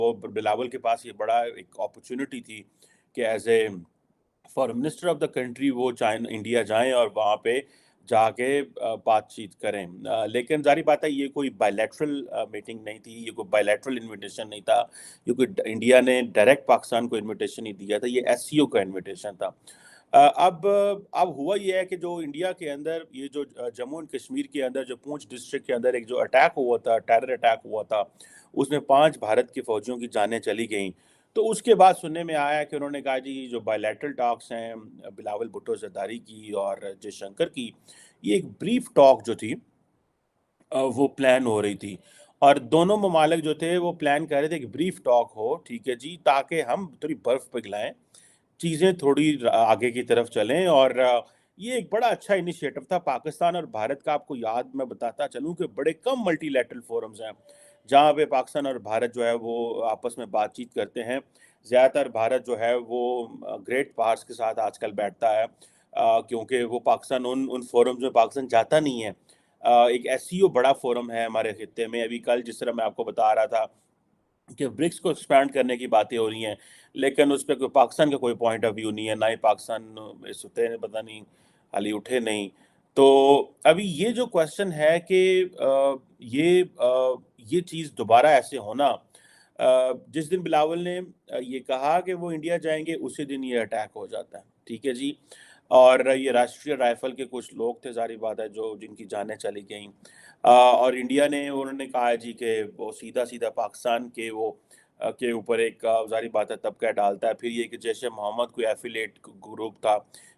وہ بلاول کے پاس یہ بڑا ایک اپرچونٹی تھی کہ as a foreign minister of the country وہ انڈیا جائیں اور وہاں پہ جا کے بات چیت کریں. لیکن ظاہری بات ہے یہ کوئی بائیلیٹرل میٹنگ نہیں تھی, یہ کوئی بائیلیٹرل انویٹیشن نہیں تھا, یہ کوئی انڈیا نے ڈائریکٹ پاکستان کو انویٹیشن نہیں دیا تھا, یہ ایس سی او کا انویٹیشن تھا. اب ہوا یہ ہے کہ جو انڈیا کے اندر یہ جو جموں اینڈ کشمیر کے اندر جو پونچھ ڈسٹرکٹ کے اندر ایک جو اٹیک ہوا تھا, ٹیرر اٹیک ہوا تھا, اس میں 5 بھارت کے فوجیوں کی جانیں چلی گئیں. تو اس کے بعد سننے میں آیا کہ انہوں نے کہا جی جو بائیلیٹرل ٹاکس ہیں بلاول بھٹو زرداری کی اور جے شنکر کی, یہ ایک بریف ٹاک جو تھی وہ پلان ہو رہی تھی, اور دونوں ممالک جو تھے وہ پلان کر رہے تھے کہ بریف ٹاک ہو, ٹھیک ہے جی, تاکہ ہم تھوڑی برف پگھلائیں, چیزیں تھوڑی آگے کی طرف چلیں. اور یہ ایک بڑا اچھا انیشیٹو تھا پاکستان اور بھارت کا. آپ کو یاد میں بتاتا چلوں کہ بڑے کم ملٹی لیٹرل فورمز ہیں جہاں پہ پاکستان اور بھارت جو ہے وہ آپس میں بات چیت کرتے ہیں. زیادہ تر بھارت جو ہے وہ گریٹ پاورز کے ساتھ آج کل بیٹھتا ہے, کیونکہ وہ پاکستان ان فورمز میں پاکستان جاتا نہیں ہے. ایک ایس سی او بڑا فورم ہے ہمارے خطے میں. ابھی کل جس طرح میں آپ کو بتا رہا تھا کہ برکس کو ایکسپینڈ کرنے کی باتیں ہو رہی ہیں, لیکن اس پہ کوئی پاکستان کا کوئی پوائنٹ آف ویو نہیں ہے, نہ ہی پاکستان اس ہوتے پتہ نہیں حالی اٹھے نہیں. تو ابھی یہ جو کوشچن ہے کہ یہ چیز دوبارہ ایسے ہونا, جس دن بلاول نے یہ کہا کہ وہ انڈیا جائیں گے اسی دن یہ اٹیک ہو جاتا ہے, ٹھیک ہے جی. اور یہ راشٹریہ رائفل کے کچھ لوگ تھے ظاہری بات ہے جو جن کی جانیں چلی گئیں, اور انڈیا نے انہوں نے کہا جی کہ وہ سیدھا پاکستان کے وہ کے اوپر ایک ظاہری بات ہے طبقہ ڈالتا ہے. پھر یہ کہ جیش محمد کوئی ایفیلیٹ گروپ تھا,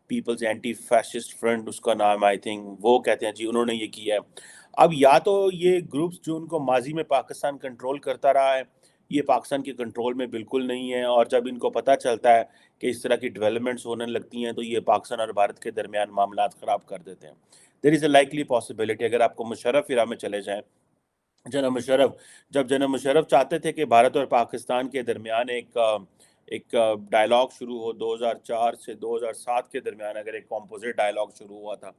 پیپلز اینٹی فیشسٹ فرنٹ اس کا نام آئی تھنک, وہ کہتے ہیں جی انہوں نے یہ کیا ہے. اب یا تو یہ گروپس جو ان کو ماضی میں پاکستان کنٹرول کرتا رہا ہے یہ پاکستان کے کنٹرول میں بالکل نہیں ہے, اور جب ان کو پتہ چلتا ہے کہ اس طرح کی ڈیولپمنٹس ہونے لگتی ہیں تو یہ پاکستان اور بھارت کے درمیان معاملات خراب کر دیتے ہیں. دیر از اے لائکلی پاسبلٹی. اگر آپ کو مشرف ایرا میں چلے جائیں, جب جنرل مشرف چاہتے تھے کہ بھارت اور پاکستان کے درمیان ایک ڈائلاگ شروع ہو 2004 سے 2007 کے درمیان, اگر ایک کمپوزٹ ڈائلاگ شروع ہوا تھا,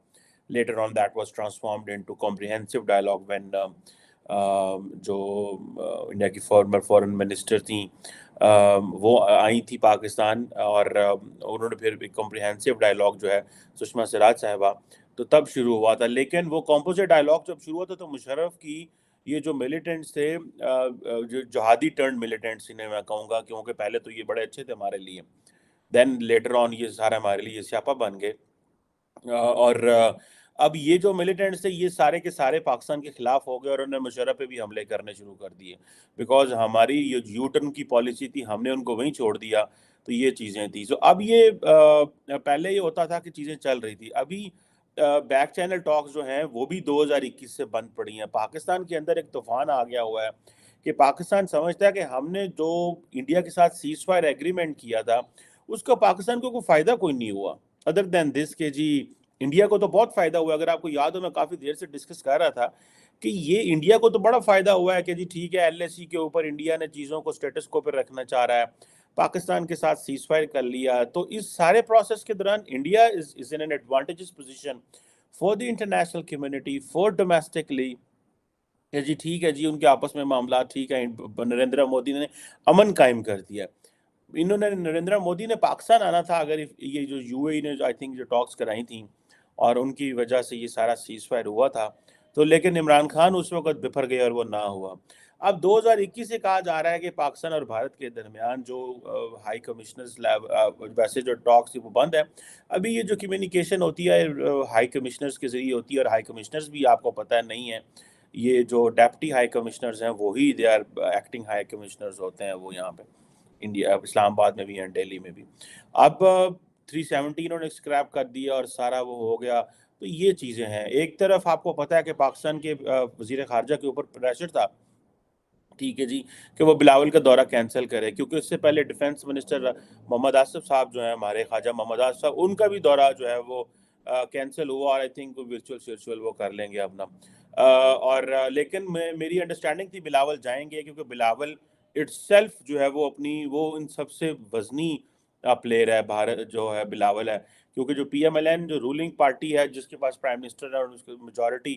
later on that was transformed into comprehensive dialogue when جو انڈیا کی فارن منسٹر تھیں وہ آئی تھی پاکستان, اور انہوں نے پھر ایک کمپریہنسو ڈائلاگ جو ہے سشما سراج صاحبہ, تو تب شروع ہوا تھا. لیکن وہ کمپوزٹ ڈائلاگ جب شروع ہوا تھا تو مشرف کی یہ جو ملیٹنٹس تھے, جو جہادی ٹرنڈ ملیٹنٹس انہیں میں کہوں گا, کیونکہ پہلے تو یہ بڑے اچھے تھے ہمارے لیے, دین لیٹر آن یہ سارے ہمارے لیے سیاپا بن گئے. اور اب یہ جو ملیٹنٹس تھے یہ سارے کے سارے پاکستان کے خلاف ہو گئے, اور انہوں نے مشرف پہ بھی حملے کرنے شروع کر دیے, بیکاز ہماری یہ یو ٹرن کی پالیسی تھی, ہم نے ان کو وہیں چھوڑ دیا. تو یہ چیزیں تھیں. سو اب یہ پہلے یہ ہوتا تھا کہ چیزیں چل رہی تھی. ابھی بیک چینل ٹاکس جو ہیں وہ بھی 2021 سے بند پڑی ہیں. پاکستان کے اندر ایک طوفان آ گیا ہوا ہے کہ پاکستان سمجھتا ہے کہ ہم نے جو انڈیا کے ساتھ سیز فائر ایگریمنٹ کیا تھا اس کا پاکستان کو کوئی فائدہ کوئی نہیں ہوا, ادر دین دس کہ جی انڈیا کو تو بہت فائدہ ہوا. اگر آپ کو یاد ہو میں کافی دیر سے ڈسکس کر رہا تھا کہ یہ انڈیا کو تو بڑا فائدہ ہوا ہے کہ جی ٹھیک ہے ایل ایس سی کے اوپر انڈیا نے چیزوں کو سٹیٹس کو پر رکھنا چاہ رہا ہے, پاکستان کے ساتھ سیز فائر کر لیا. تو اس سارے پروسیس کے دوران India is in an advantages position for the international community, for domestically, کہ جی ٹھیک ہے جی ان کے آپس میں معاملات ٹھیک ہیں. نریندر مودی نے امن قائم کر دیا. نریندر مودی نے پاکستان آنا تھا اگر یہ جو یو اے ای نے آئی تھنک جو ٹاکس کرائی تھیں اور ان کی وجہ سے یہ سارا سیز فائر ہوا تھا, تو لیکن عمران خان اس وقت بفر گئے اور وہ نہ ہوا. اب 2021 سے کہا جا رہا ہے کہ پاکستان اور بھارت کے درمیان جو ہائی کمشنرز ویسے جو ٹاکس تھی وہ بند ہے. ابھی یہ جو کمیونیکیشن ہوتی ہے ہائی کمشنرز کے ذریعے ہوتی ہے, اور ہائی کمشنرز بھی آپ کو پتہ ہے نہیں ہے, یہ جو ڈیپٹی ہائی کمشنرز ہیں وہی they are acting high commissioners ہوتے ہیں, وہ یہاں پہ انڈیا اسلام آباد میں بھی ہیں, دہلی میں بھی. اب 370 انہوں نے اسکریپ کر دیا اور سارا وہ ہو گیا. تو یہ چیزیں ہیں. ایک طرف آپ کو پتہ ہے کہ پاکستان کے وزیر خارجہ کے اوپر پریشر تھا, ٹھیک ہے جی, کہ وہ بلاول کا دورہ کینسل کرے, کیونکہ اس سے پہلے ڈیفنس منسٹر محمد آصف صاحب جو ہیں ہمارے, خواجہ محمد آصف صاحب, ان کا بھی دورہ جو ہے وہ کینسل ہوا, اور آئی تھنک ورچوئل وہ کر لیں گے اپنا. اور لیکن میری انڈرسٹینڈنگ تھی بلاول جائیں گے, کیونکہ بلاول اٹ سیلف جو ہے وہ اپنی وہ ان سب سے وزنی پلیئر ہے بھارت جو ہے بلاول ہے, کیونکہ جو پی ایم ایل این جو رولنگ پارٹی ہے جس کے پاس پرائم منسٹر ہے اور اس کی میجورٹی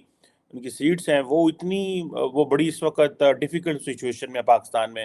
ان کی سیٹس ہیں, وہ اتنی وہ بڑی اس وقت ڈیفیکلٹ سچویشن میں پاکستان میں,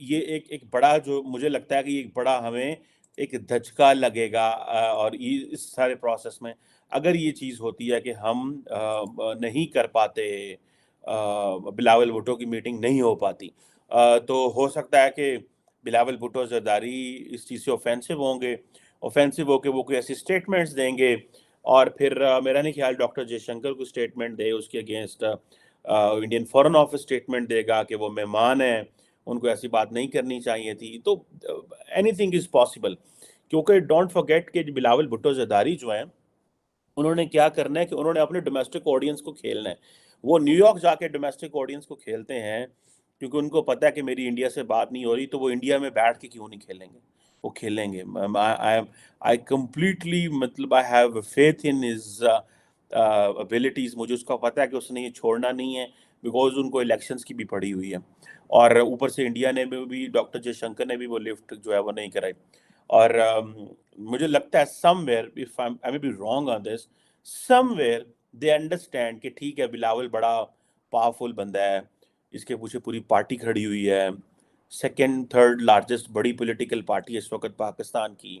یہ ایک بڑا جو مجھے لگتا ہے کہ ایک بڑا ہمیں ایک دھچکا لگے گا اور اس سارے پروسیس میں اگر یہ چیز ہوتی ہے کہ ہم نہیں کر پاتے، بلاول بھٹو کی میٹنگ نہیں ہو پاتی، تو ہو سکتا ہے کہ بلاول بھٹو زرداری اس چیز سے اوفینسو ہوں گے، اوفینسو ہو کے وہ کوئی ایسی اسٹیٹمنٹس دیں گے، اور پھر میرا نہیں خیال ڈاکٹر جے شنکر کو اسٹیٹمنٹ دے اس کے against, Indian foreign office statement دے گا کہ وہ مہمان ہیں، ان کو ایسی بات نہیں کرنی چاہیے تھی. تو اینی تھنگ از پاسبل، کیونکہ ڈونٹ فرگیٹ کہ بلاول بھٹو زرداری جو ہیں انہوں نے کیا کرنا ہے کہ انہوں نے اپنے ڈومیسٹک آڈینس کو کھیلنا ہے. وہ نیو یارک جا کے ڈومیسٹک آڈینس کو کھیلتے ہیں کیونکہ ان کو پتہ ہے کہ میری انڈیا سے بات نہیں ہو رہی، تو وہ انڈیا میں بیٹھ کے کیوں نہیں کھیلیں گے، وہ کھیلیں گے. آئی کمپلیٹلی مطلب I have faith in his abilities. مجھے اس کا پتہ ہے کہ اس نے یہ چھوڑنا نہیں ہے، بیکاز ان کو الیکشنز کی بھی پڑی ہوئی ہے، اور اوپر سے انڈیا نے بھی ڈاکٹر جے شنکر نے بھی وہ لفٹ جو ہے وہ نہیں کرائی. اور مجھے لگتا ہے somewhere if I may be wrong on this, somewhere they understand کہ ٹھیک ہے بلاول بڑا پاورفل بندہ ہے، اس کے پیچھے پوری پارٹی کھڑی ہوئی ہے، سیکنڈ تھرڈ لارجسٹ بڑی پولیٹیکل پارٹی اس وقت پاکستان کی،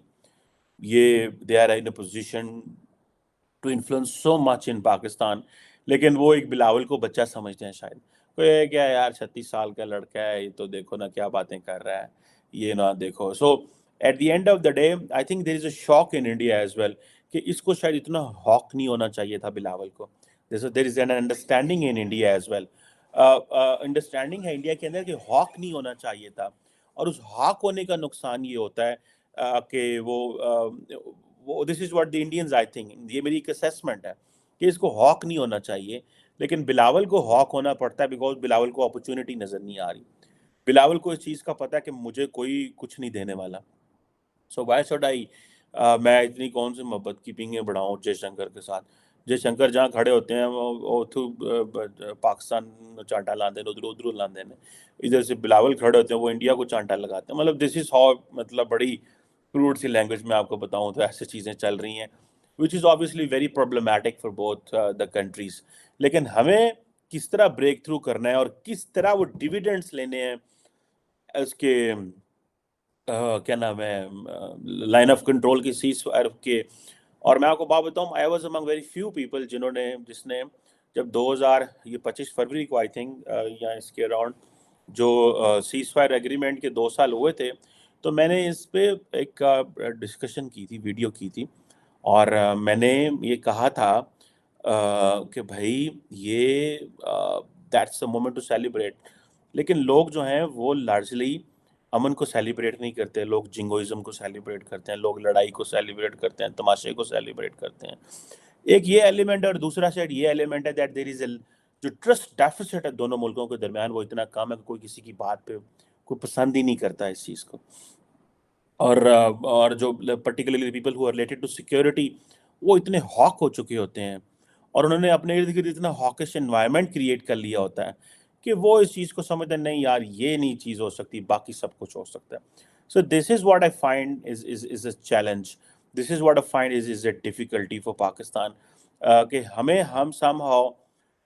یہ they are in a position to influence so much in Pakistan. لیکن وہ ایک بلاول کو بچہ سمجھتے ہیں شاید، کوئی کیا یار 36 سال کا لڑکا ہے، یہ تو دیکھو نا کیا باتیں کر رہا ہے، یہ نہ دیکھو. So at the end of the day I think there is a shock in India as well کہ اس کو شاید اتنا ہاک نہیں ہونا چاہیے تھا بلاول کو. There is an understanding in India as well, understanding ہے انڈیا کے اندر کہ ہاک نہیں ہونا چاہیے تھا. اور اس ہاک ہونے کا نقصان یہ ہوتا ہے کہ وہ this is what the Indians I think, یہ میری ایک اسیسمنٹ ہے کہ اس کو ہاک نہیں ہونا چاہیے، لیکن بلاول کو ہاک ہونا پڑتا ہے بیکاز بلاول کو اپرچونٹی نظر نہیں آ رہی. بلاول کو اس چیز کا پتہ ہے کہ مجھے کوئی کچھ نہیں دینے والا، سو وائی شوڈ آئی میں اتنی کون سی محبت کی پنگیں بڑھاؤں جے شنکر کے ساتھ. جے شنکر جہاں کھڑے ہوتے ہیں وہ پاکستان چانٹا لاندے ہیں، ادھر لاندے ہیں، ادھر سے بلاول کھڑے ہوتے ہیں وہ انڈیا کو چانٹا لگاتے ہیں. مطلب دس از ہاؤ، مطلب بڑی کروڈ سی لینگویج میں آپ کو بتاؤں تو ایسی چیزیں چل رہی ہیں وچ از obviously very problematic for both the countries. لیکن ہمیں کس طرح بریک تھرو کرنا ہے اور کس طرح وہ ڈیویڈنڈس لینے ہیں اس کے کیا نام ہے لائن آف کنٹرول کی سیز فائر کے. اور میں آپ کو بات بتاؤں I was among very few people جس نے جب 25 فروری کو آئی تھنک یا اس کے اراؤنڈ جو سیز فائر ایگریمنٹ کے 2 سال ہوئے تھے، تو میں نے اس پہ ایک ڈسکشن کی تھی، ویڈیو کی تھی، اور میں نے یہ کہا تھا کہ بھائی یہ that's a moment to celebrate. لیکن لوگ جو ہیں وہ لارجلی امن کو سیلیبریٹ نہیں کرتے، لوگ جنگوئزم کو سیلیبریٹ کرتے ہیں، لوگ لڑائی کو سیلیبریٹ کرتے ہیں، تماشے کو سیلیبریٹ کرتے ہیں. ایک یہ ایلیمنٹ ہے، اور دوسرا سائڈ یہ ایلیمنٹ ہے دیٹ دیر از اے جو ٹرسٹ ڈیفیسٹ ہے دونوں ملکوں کے درمیان وہ اتنا کم ہے کہ کوئی کسی کی بات پہ کوئی پسند ہی نہیں کرتا اس چیز کو. اور جو پرٹیکولرلی پیپل ہو ریلیٹڈ ٹو سیکورٹی وہ اتنے ہاک ہو چکے ہوتے ہیں اور انہوں نے اپنے ارد گرد اتنا ہاکش انوائرمنٹ کریٹ کر لیا ہوتا ہے کہ وہ اس چیز کو سمجھتے ہیں نہیں یار یہ نہیں چیز ہو سکتی، باقی سب کچھ ہو سکتا ہے. So this is what I find is a challenge, this is what I find is a difficulty for Pakistan, کہ ہم سم ہاؤ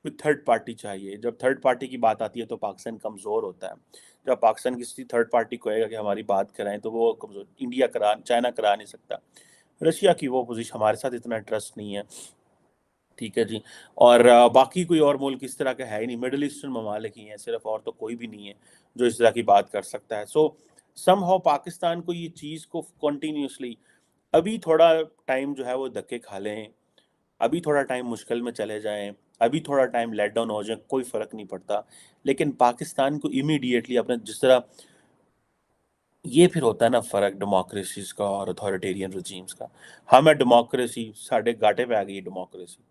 تھرڈ پارٹی چاہیے. جب تھرڈ پارٹی کی بات آتی ہے تو پاکستان کمزور ہوتا ہے. جب پاکستان کسی تھرڈ پارٹی کو کہے گا کہ ہماری بات کرائیں تو وہ کمزور، انڈیا چائنا کرا نہیں سکتا، رشیا کی وہ پوزیشن ہمارے ساتھ اتنا انٹرسٹ نہیں ہے، ٹھیک ہے جی. اور باقی کوئی اور ملک اس طرح کا ہے ہی نہیں، مڈل ایسٹرن ممالک ہی ہیں صرف، اور تو کوئی بھی نہیں ہے جو اس طرح کی بات کر سکتا ہے. سو سم ہاؤ پاکستان کو یہ چیز کو کنٹینیوسلی ابھی تھوڑا ٹائم جو ہے وہ دھکے کھا لیں، ابھی تھوڑا ٹائم مشکل میں چلے جائیں، ابھی تھوڑا ٹائم لیٹ ڈاؤن ہو جائیں، کوئی فرق نہیں پڑتا. لیکن پاکستان کو امیڈیٹلی اپنے جس طرح یہ پھر ہوتا ہے نا فرق ڈیموکریسیز کا اور اتھارٹیرین رجیمز کا. ہمیں ڈیموکریسی ساڑھے گاٹے پہ آ گئی، ڈیموکریسی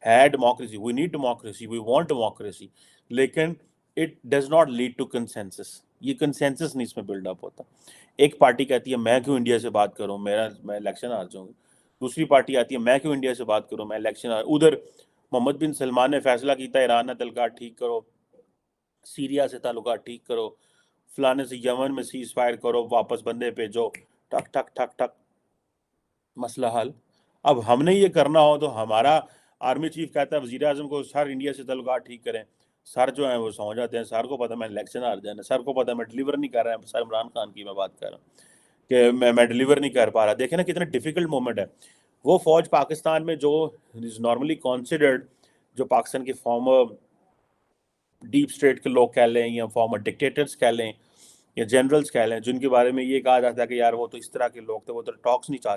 ہے، democracy we need democracy we want democracy, لیکن it does not lead to consensus. یہ کنسنسس نہیں اس میں بلڈ اپ ہوتا. ایک پارٹی کہتی ہے میں کیوں انڈیا سے بات کروں، میں الیکشن ہار جاؤں گی. دوسری پارٹی آتی ہے میں کیوں انڈیا سے بات کروں، میں الیکشن ادھر محمد بن سلمان نے فیصلہ کیتا ایران نہ تعلقات ٹھیک کرو، سیریا سے تعلقات ٹھیک کرو، فلانے سے یمن میں سیز فائر کرو، واپس بندے بھیجو، ٹک ٹک ٹک ٹک مسئلہ حل. اب ہم نے یہ کرنا ہو تو ہمارا آرمی چیف کہتا ہے وزیر اعظم کو سر انڈیا سے تعلقات ٹھیک کریں، سر جو ہیں وہ سو جاتے ہیں، سر کو پتہ میں الیکشن ہار جانا، سر کو پتہ میں ڈلیور نہیں کر رہا ہوں، سر عمران خان کی میں بات کر رہا ہوں کہ میں ڈلیور نہیں کر پا رہا. دیکھیں نا کتنا ڈیفیکلٹ مومنٹ ہے. وہ فوج پاکستان میں جو از نارملی کنسیڈرڈ، جو پاکستان کے فارمر ڈیپ اسٹیٹ کے لوگ کہہ لیں یا فارمر ڈکٹیٹرز کہہ لیں یا جنرلز کہہ لیں، جن کے بارے میں یہ کہا جاتا ہے کہ یار وہ تو اس طرح کے لوگ تھے، وہ تو ٹاکس نہیں چاہتے